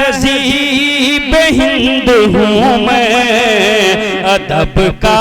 तहज़ीब हिंद हूँ मैं, अदब का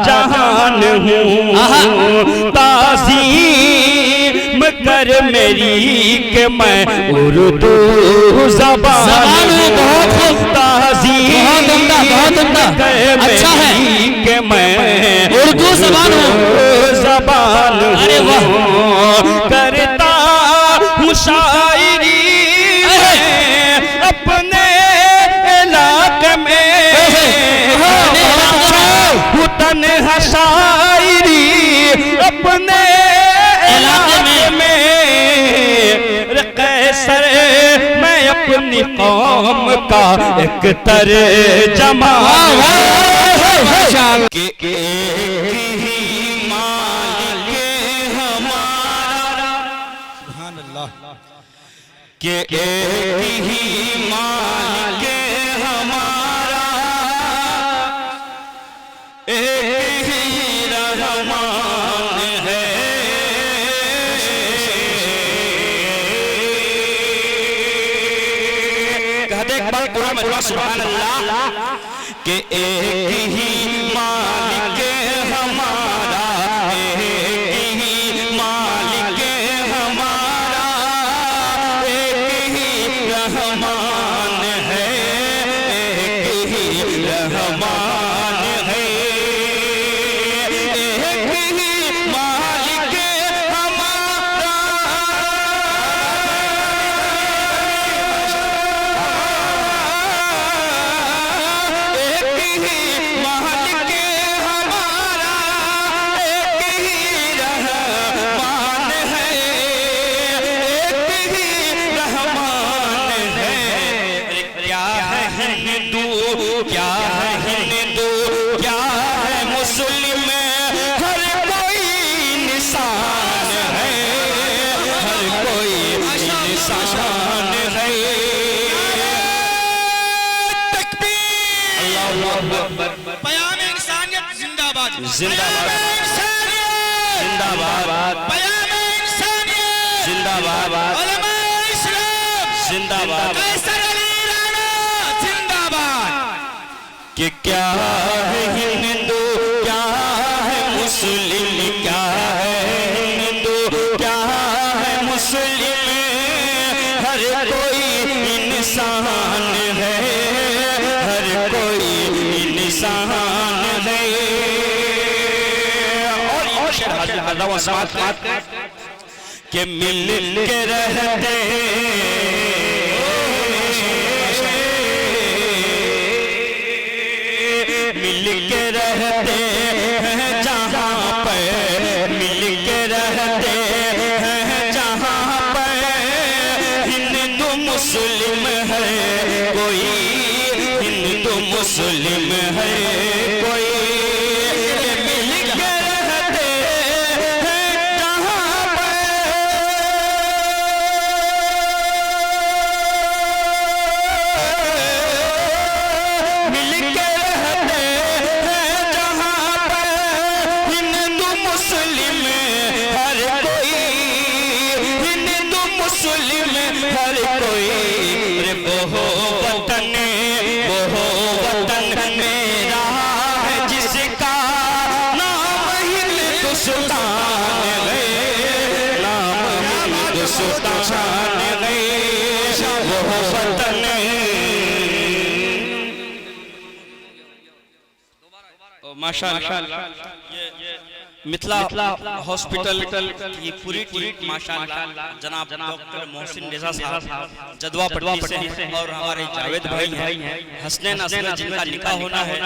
जहान हूँ। ताज़ीम कर मेरी कि मैं उर्दू ज़बान हूँ। ताज़ीम कर मेरी कि मैं उर्दू ज़बान हूँ। करता हूँ शायरी अपने इलाके में, तन्हा शायरी अपने इलाके में। कैसर मैं अपनी कौम का एक तर्जमा के कि एक ही मालिक हमारा, एक ही रहमान है। कहते एक बार कुरान में सुभान अल्लाह कि एक ही मालिक हमारा, एक ही मालिक हमारा, रहमान है, एक ही रहमान है। एक ही मालिक हमारा, एक ही मालिक हमारा, एक ही रहमान है, एक ही रहमान है। क्या है हिंदू, क्या है हिंदू, क्या है मुस्लिम, हर कोई इंसान है, हर कोई इंसान है। तकबीर, अल्लाहू अकबर। पयाम इंसानियत जिंदाबाद, जिंदाबाद, जिंदाबाद। पयाम इंसानियत जिंदाबाद, उलमा इस्लाम जिंदाबाद, कि क्या है हिंदू, क्या है मुस्लिम, क्या है हिंदू, क्या है मुस्लिम, हर कोई इंसान है, हर कोई इंसान है। और कि मिल के रहते हैं जहाँ पे, मिल के रहते हैं जहाँ पे। हिंदू मुस्लिम है कोई, हिंदू मुस्लिम है कोई, मिल के रहते हैं जहाँ पे। मिल के मुस्लिम हर कोई, हिंदू मुस्लिम हर कोई। वो वतन मेरा है जिसका नाम हिंदुस्तान है, नाम हिंदुस्तान है। वो वतन माशाअल्लाह मिथिला हॉस्पिटल की पूरी टीम माशाअल्लाह, जनाब डॉक्टर मोहसिन रेजा साहब जदवा पट्टी से, और हमारे जावेद भाई हैं, हसनैन असगर जिनका निकाह होना है,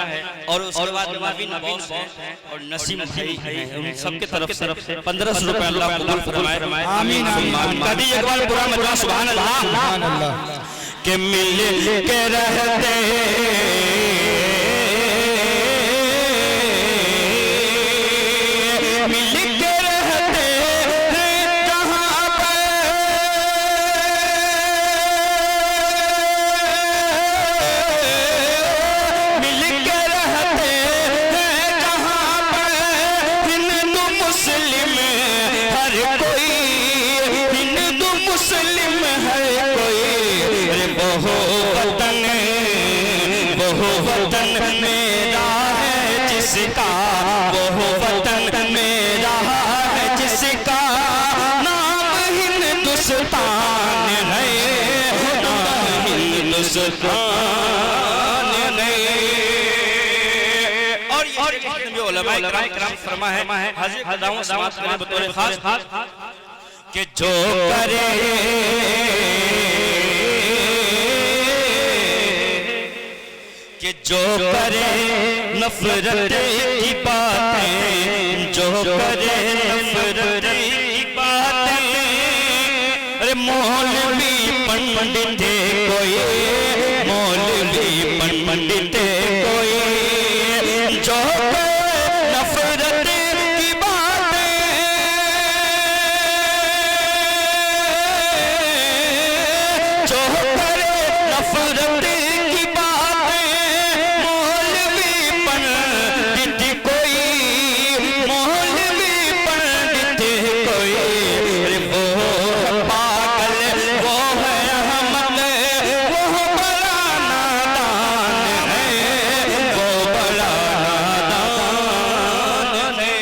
और उसके बाद नवीन बॉस और नसीम भाई हैं। उन सबके तरफ से 1500 रुपए अल्लाह कबूल फरमाए, आमीन आमीन। कभी एक बार पूरा मजमा सुभान अल्लाह के मिल के रहते मुस्लिम है कोई, वो वतन मेरा है जिसका, वो वतन मेरा है जिसका नाम हिंदुस्तान है, नाम हिंदुस्तान है। और ये जो उलमा इकराम फरमा है हाजिर कदामों समाज के बतौर खास कि जो करे जो करे नफरत की बातें, जो करे नफरत की बातें, अरे मौलवी पंडित कोई, मौलवी पंडित कोई, जो करे नफरत की बातें, जो करे नफरत की बातें, मौलवी पंडित कोई, मौलवी पंडित कोई, अरे वो पागल, वो है अहमद, वो बड़ा नादान है, वो बड़ा नादान है।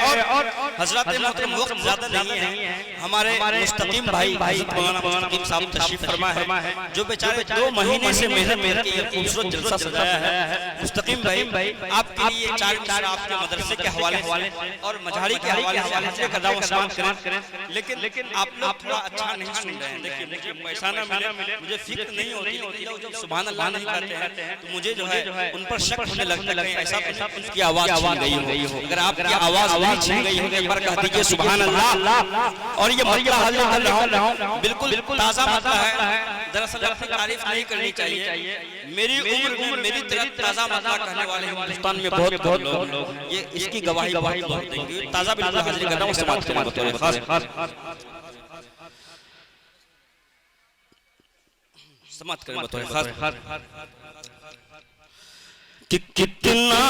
और हजरत मोहतरम वक्त ज्यादा नहीं है, हमारे मुस्तकीम भाई मौलाना मुस्तकीम साहब तशरीफ फरमा है, जो बेचारे 2 महीने से मेहनत की खूबसूरत जलसा सजाया है। मुस्तकीम भाई आपके लिए 4 मिसरा आपके मदरसे के हवाले और मझाड़ी के हवाले से हाजिर कदाम सलाम करें, लेकिन आप लोग थोड़ा अच्छा नहीं सुन रहे हैं। देखिए मुझे पैसा ना मिले मुझे फिक्र नहीं होती, लेकिन लोग जब सुभान अल्लाह नहीं कहते हैं तो मुझे जो है उन पर शक होने लगता है, ऐसा उनकी आवाज छीन गई हो। अगर आपकी आवाज नहीं छीन गई हो एक बार कह दीजिए सुभान अल्लाह। और ये मसला हल कर रहा हूं, बिल्कुल ताजा मसला है, दरअसल अपनी तारीफ नहीं करनी चाहिए। मेरी उम्र में मेरी तरह ताजा मसला कहने वाले हिंदुस्तान में बहुत लोग, ये इसकी गवाही बहुत देंगे। ताजा बिल्कुल हाजिर कर रहा हूं समाज के बतौर खास समाज के बतौर खास कि कितना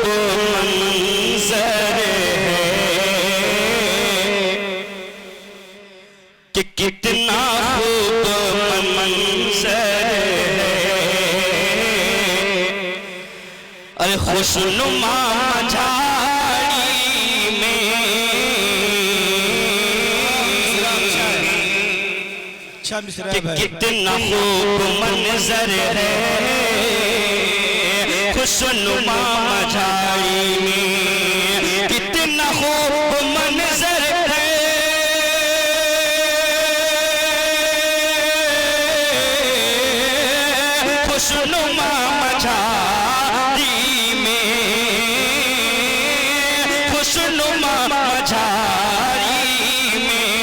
खूब मंजर है, कि कितना खूब मंजर है, अरे खुशनुमा मझाड़ी में, कि कितना खूब मंजर है, खुशनुमा मझाड़ी में, कितना खूब मंजर है, खुशनुमा मझाड़ी में, खुशनुमा मझाड़ी में,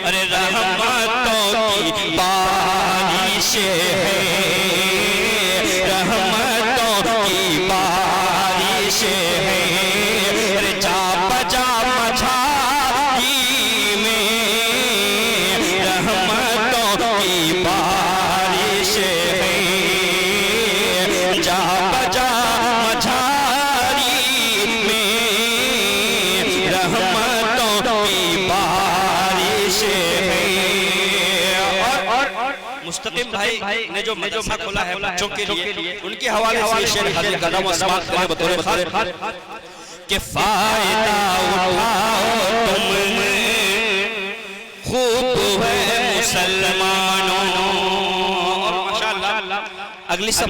अरे रहमतों की बारिश है, रहमतों की बारिश है, अरे जा बजा मझाड़ी में, रहमतों की बारिश है, जा बजा मझाड़ी में, रहमतों की बारिश है। और मुस्तकीम भाई ने जो मदरसा खोला है बच्चों के लिए, उनके हवाले से शेर हाजिर कदम आसमान करे बतौर खास के फायदा उठाओ तुम, खूब है मुसलमानों। और माशाअल्लाह अगली सब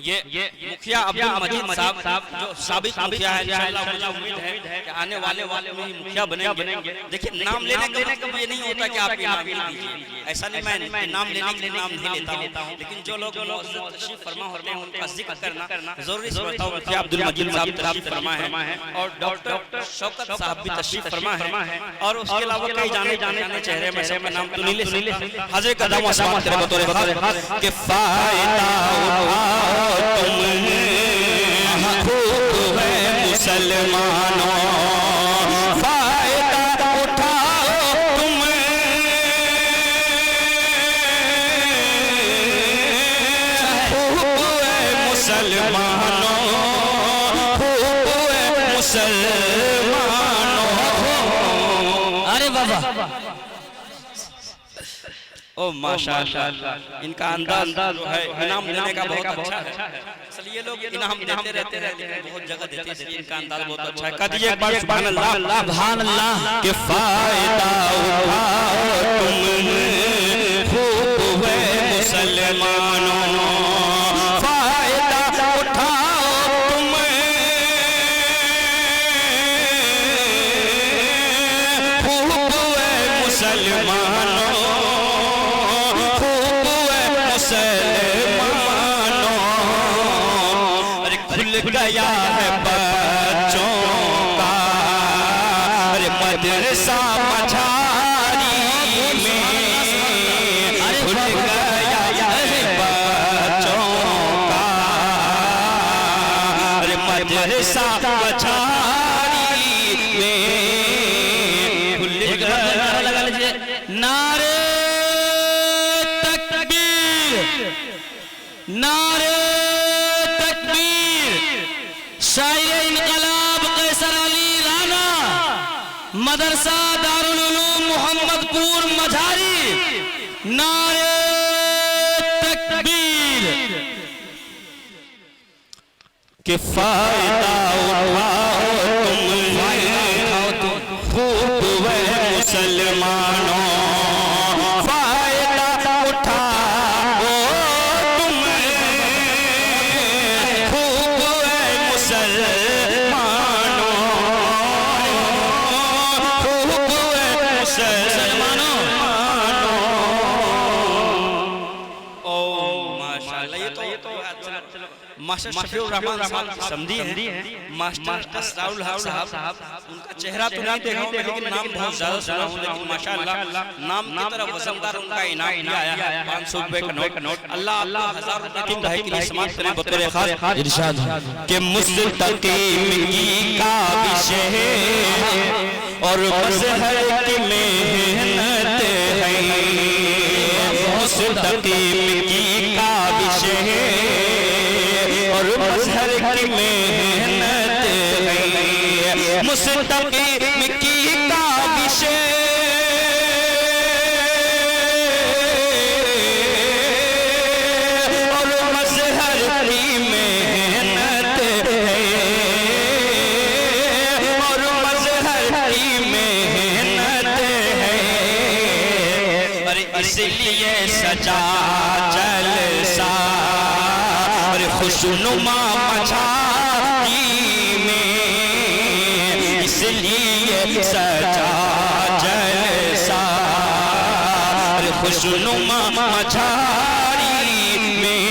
ये मुखिया अब्दुल मजीद साहब जो साबिक मुखिया है, इंशाअल्लाह मुझे उम्मीद है कि आने वाले में मुखिया बनेंगे। देखिए नाम लेने का मतलब ये नहीं होता कि आप इनाम दीजिए, ऐसा नहीं, मैं नाम लेने के लिए नाम नहीं लेता हूं, लेकिन जो लोग तशरीफ फरमा होते हैं उनका जिक्र करना जरूरी समझता हूं। मुखिया अब्दुल मजीद साहब तशरीफ फरमा है और डॉक्टर शौकत साहब भी तशरीफ फरमा है, और उसके अलावा कई जाने चेहरे में से नाम तो नहीं ले सकते। हाजिर कदम आसमान करे बतौर खास के फायदा उठाओ तुम, खूब है मुसलमानों, फायदा उठाओ तुम, खूब है मुसलमानों, खूब है मुसलमानों। अरे बाबा ओ माशाअल्लाह, इनका अंदाज जो है इनाम देने का बहुत अच्छा है। चलिए लोग इनाम देते रहते हैं लेकिन बहुत जगह देते हैं, इसलिए इनका अंदाज बहुत अच्छा है। कह दीजिए एक बार सुभान अल्लाह, सुभान अल्लाह। के फायदा उठाओ तुम खूब हुए मुसलमानों, फायदा उठाओ तुम खूब हुए मुसलमानों, गया है बच्चों का अरे मदरसा मझारी में, खुल गया है बच्चों का अरे मदरसा मझारी में, खुल गया। नारे तकबीर, नारे शायर इनकलाब कैसर अली राना, मदरसा दारुल उलूम मोहम्मदपुर मझारी, नारे तकबीर। के फायदा उठाओ तुम खूब हुए मुसलमानों, फायदा उठाओ तुम खूब हुए मुसलमानों, खूब हुए मुसलमानों। ओ माशाअल्लाह, ये तो मास्टर शफीउर रहमान साहब समझी है, मास्टर असरारुल हक साहब, उनका चेहरा तो नहीं देखा हूं लेकिन नाम बहुत ज्यादा सुना हूं, लेकिन माशाअल्लाह नाम की तरफ वजनदार उनका इनाम दिया आया है 500 रुपए का नोट। अल्लाह अल्लाह 1000 रुपए की भाई के लिए समाप्त करें बतौर खास इरशाद के मुस्तकीम की काबिश है और मजहर की मेहनत है, मुस्तकीम की काबिश है और मजहर की मेहनत है, मुस्तकीम की काबिश और मजहर की मेहनत है, और मजहर की मेहनत है। अरे इसलिए सजा जलसा खुशनुमा मझारी में, इसलिए सजा जलसा खुशनुमा मझारी में,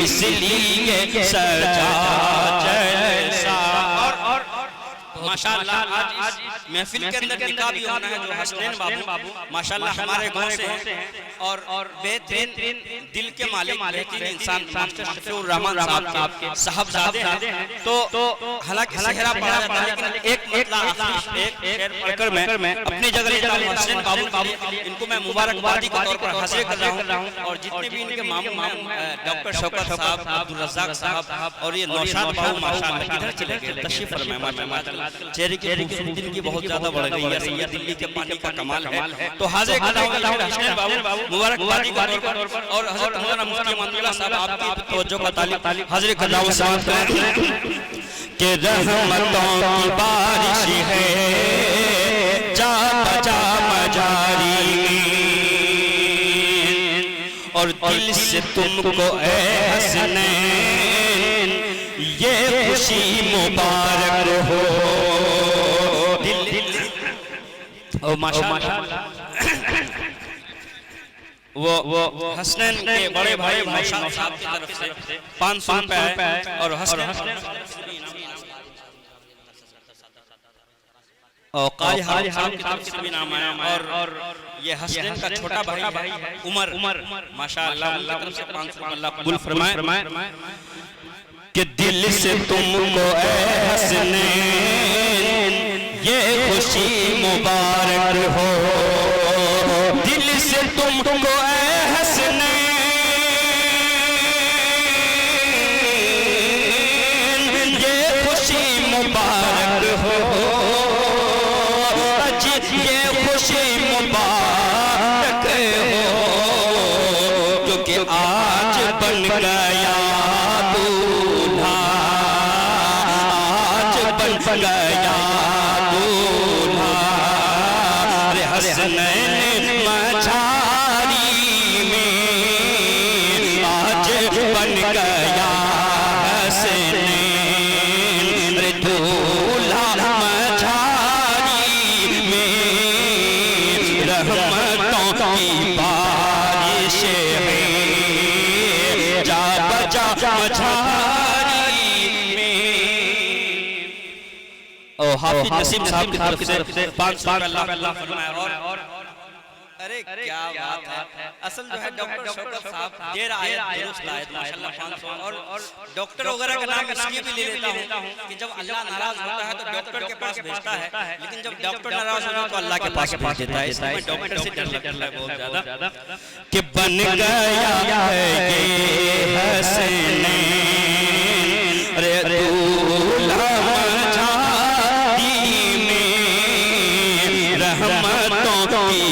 इसलिए सजा जलसा। और माशाअल्लाह आज महफिल के अंदर निकाह भी होना है जो हसनैन बाबू माशाअल्लाह हमारे गांव से हैं और बेहतरीन दिल के मालिक बेहतरीन इंसान मास्टर शफीउर रहमान साहब के साहबजादे हैं। तो हालांकि सेहरा पढ़ा जाता है लेकिन एक शेर पढ़कर मैं अपनी जगह लेता हूं हसनैन बाबू, इनको मैं मुबारकबादी के तौर पर हाजिर कर रहा हूं। और जितने भी इनके मामू डॉक्टर शौकत साहब, अब्दुल रज़ाक साहब और ये नौशाद बाबू माशाअल्लाह किधर चले गए, तशरीफ फरमाएं माशाअल्लाह, चेहरे की खूबसूरती इनकी बहुत ज्यादा बढ़ गई है, ये दिल्ली के पानी का कमाल है। तो हाजिर कर रहा हूं हसनैन बाबू मुबारकबादी के तौर पर और हजरत मौलाना मुफ्ती अमानुल्लाह साहब आपकी तवज्जो का तालिब हाजिर कर रहा हूं कि रहमतों की बारिश है जा बजा मजारी और दिल से तुमको ए हसनैन ये खुशी मुबारक हो। दिल ओ माशाअल्लाह वो हसनैन के बड़े भाई नौशाद साहब की तरफ से 500 रुपए और हसनैन और काजी हाजी साहब की तरफ से भी नाम आया और ये हसनैन का छोटा भाई है उमर माशाअल्लाह अल्लाह की तरफ से 500 अल्लाह कबूल फरमाए कि दिल से तुमको ए हसनैन ये खुशी मुबारक हो। दिल से तुमको ए हसनैन ये खुशी मुबारक हो, ये खुशी मुबारक के आज बन गया दूल्हा, आज बन गया दूल्हा। रे हसनैन मझारी में आज बन गया हसनैन। रे दूल्हा मझारी में रहमतों की बारिश है, जा बजा मझारी में। ओ हाफिज नसीम साहब की तरफ से 500 अल्लाह फरमाया। और अरे क्या बात है। असल जो है डॉक्टर शौकत साहब देर आयत दुरुस्त आयत माशाल्लाह 500। और डॉक्टर वगैरह का नाम इसलिए भी ले लेता हूं कि जब अल्लाह नाराज होता है तो डॉक्टर के पास भेजता है, लेकिन जब डॉक्टर नाराज होता है तो अल्लाह के पास भेज देता है। इसलिए डॉक्टर से डर लगता है बहुत ज्यादा कि बन गया है ये हसनैन। रे दूल्हा मझारी में रहमतों की